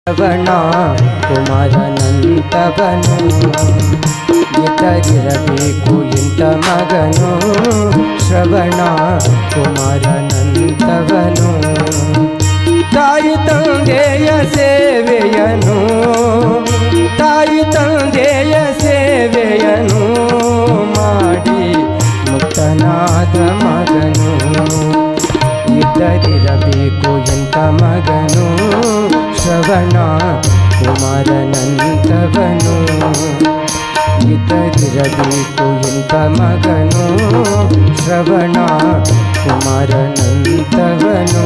ಶ್ರವಣ ಕುಮಾರನಂತವನು ಇತರಿರಬೇಕು ಇಂಥ ಮಗನು ಶ್ರವಣ ಕುಮಾರನಂತವನು ತಾಯಿ ತಂದೆಯ ಸೇವೆಯನು ತಾಯಿ ತಂದೆಯ ಸೇವೆಯನು ಮಾಡಿ ಮುಕ್ತನಾದ ಮಗನು ಇದ್ದರಿರಬೇಕು ಎಂಥ ಮಗನು ಶ್ರವಣ ಕುಮಾರನಂತವನು ಇದ್ದರಿರಬೇಕು ಎಂಥ ಮಗನು ಶ್ರವಣ ಕುಮಾರನಂತವನು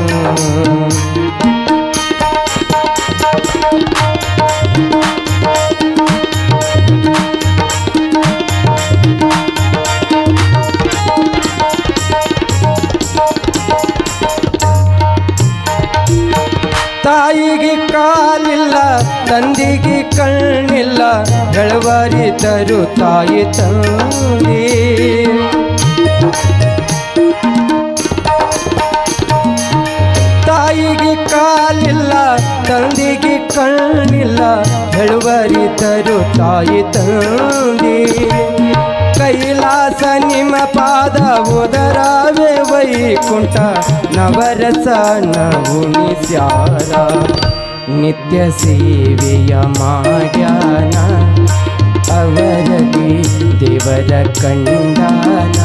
ತಾಯಿಗೆ ಕಾಲಿಲ್ಲ ತಂದೆಗೆ ಕಣ್ಣಿಲ್ಲ ಬೆಳವರಿದರು ತಾಯಿ ತಂದೆ ತಾಯಿಗೆ ಕಾಲಿಲ್ಲ ತಂದೆಗೆ ಕಣ್ಣಿಲ್ಲ ಬೆಳವರಿದರು ತಾಯಿ ತಂದೆ ಕೈಲಾಸ ನಿಮ್ಮ ಪಾದ ಉದರವೇ ವೈಕುಂಠ ನವರಸ ನವುನಿಸ್ಯಾರ ನಿತ್ಯ ಸೇವೆಯ ಮಾಡ್ಯಾನ ಅವರಲ್ಲಿ ದೇವರ ಕಂಡಾನ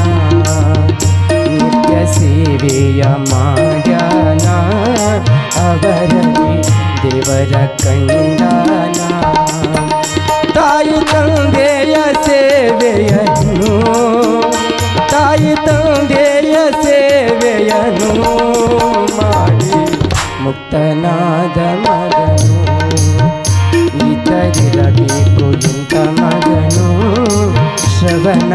ನಿತ್ಯ ಸೇವೆಯ ಮಾಡ್ಯಾನ ಅವರಲ್ಲಿ ದೇವರ ಕಂಡಾನ ತಾಯಿ ತಂದೆಯ ಸೇವೆಯನ್ನು ತಾಯಿ ತಂದೆಯ ಸೇವೆಯನ್ನು ಮಾಡಿ ಮುಕ್ತನಾದ ಮಗನು ಇತರಿರಬೇಕು ಇಂಥ ಮಗನು ಶ್ರವಣ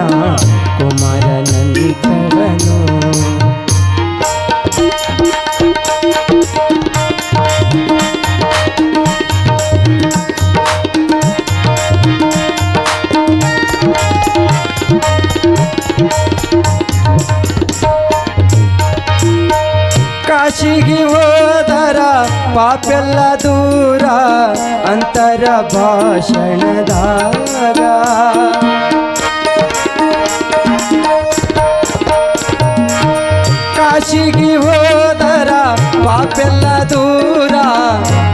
ಕುಮಾರನಂತವನು ಕಾಶಿಗೆ ಹೋದರ ಪಾಪೆಲ್ಲ ದೂರ ಅಂತರ ಭಾಷಣದಾಗ ಕಾಶಿಗೆ ಹೋದರ ಪಾಪೆಲ್ಲ ದೂರ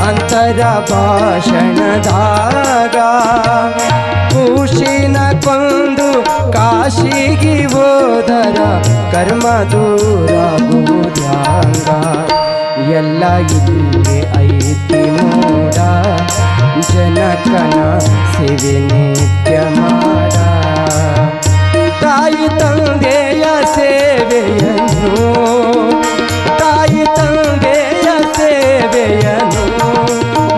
ಅಂತರ ಭಾಷಣದಾಗ ಖುಷಿನ ಕೊಂದು ಕಾಶಿಗೆ ಹೋದರ ಕರ್ಮ ದೂರಾಗುವುದ್ಯಾಂಗ ಎಲ್ಲ ಇಲ್ಲಿ ಐತಿ ಮೂಡ ಜನಕನ ಸೇವೆ ನಿತ್ಯ ಮಾಡ ತಾಯಿ ತಂದೆಯ ಸೇವೆಯನ್ನು ತಾಯಿ ತಂದೆಯ ಸೇವೆಯನ್ನು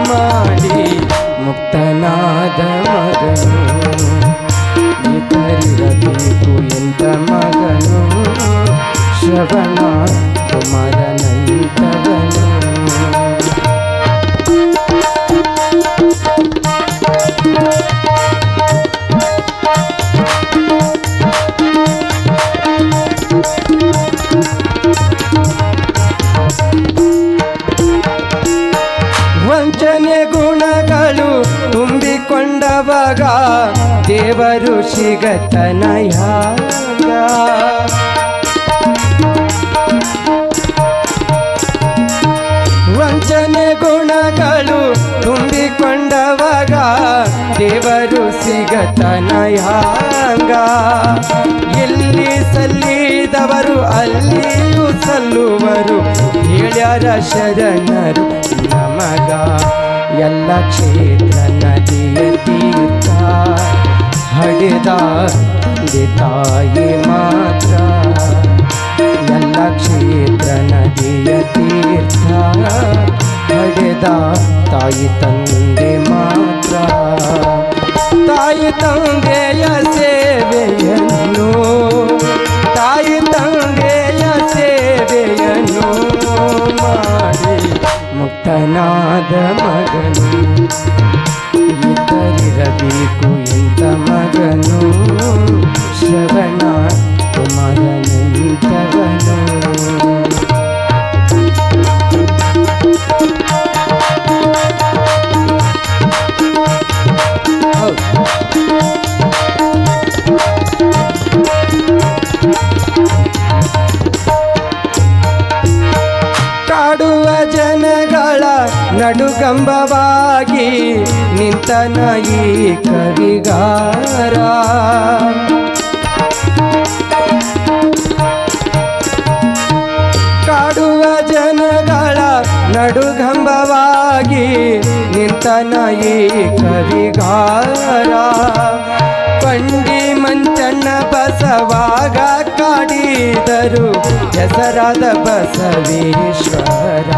ಮಾಡಿ ಮುಕ್ತನಾದ ಮಗನು ಇತರಿರಬೇಕು ಎಂಥ ಮಗನು ಶ್ರವಣ ಕುಮಾರನಂತವನು ವಂಚನೆ ಗುಣಗಳು ತುಂಬಿಕೊಂಡವಾಗ ದೇವರು ಸಿಗತನಯಾಗ ವಂಚನೆ ಗುಣಗಳು ತುಂಬಿಕೊಂಡವಾಗ ದೇವರು ಸಿಗತನಯಾಗ ಎಲ್ಲಿ ಸಲ್ಲಿದವರು ಅಲ್ಲಿಯೂ ಸಲ್ಲುವರು ಹೇಳ್ಯಾರ ಶರಣರು ನಮಗ ಎಲ್ಲ ಕ್ಷೇತ್ರ ನದಿಯ ತೀರ್ಥ ಹಡೆದ ತಂದೆ ತಾಯಿ ಮಾತ್ರ ಎಲ್ಲ ಕ್ಷೇತ್ರ ನದಿಯ ತೀರ್ಥ ಹಡೆದ ತಾಯಿ ತಂದೆ ಮಾತ್ರ ತಾಯಿ ತಂದೆಯ ಸೇವೆಯನ್ನು ತಾಯಿ ತಂದೆಯ ಸೇವೆಯನ್ನು ಮಾಡಿ ಮುಕ್ತನಾದ ಮಗನು ಇತರಿರಬೇಕು ಎಂಥ ಮಗನು ಶ್ರವಣ ಕುಮಾರನಂತವನು ನಡುಗಂಬವಾಗಿ ನಿಂತನ ಈ ಕವಿಗಾರ ಕಾಡುವ ಜನಗಳ ನಡುಗಂಬವಾಗಿ ನಿಂತನ ಈ ಕವಿಗಾರ ಪಂಡಿ ಮಂಚಣ್ಣ ಬಸವಾಗ ಕಾಡಿದರು ಹೆಸರಾದ ಬಸವೇಶ್ವರ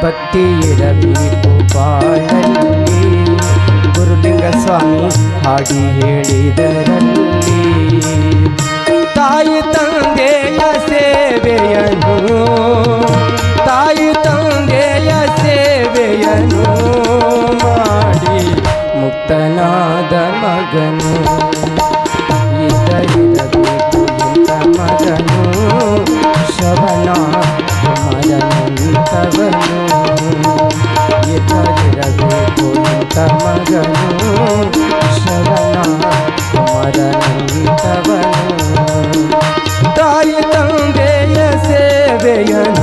ಭಕ್ತಿ ಇರಬೇಕು ಬಾಳಲ್ಲಿ ಗುರುಲಿಂಗ ಸ್ವಾಮಿ ಹಾಡಿ ಹೇಳಿದರಲ್ಲಿ ತಾಯಿ ತಂದೆಯ ಸೇವೆಯನು ತಾಯಿ ತಂದೆಯ ಸೇವೆಯನು ಮಾಡಿ ಮುಕ್ತನಾದ ಮಗನು ಇದ್ದರಿರಬೇಕು ಇಂಥ ಮಗನು ಶವನ ಕುಮಾರನಂತವನು ಇದ್ದರಿರಬೇಕು ಇಂಥ ಮಗನು ಶವನ ಕುಮಾರನಂತವನು ತಾಯಿ ತಂದೆಯ ಸೇವೆಯನು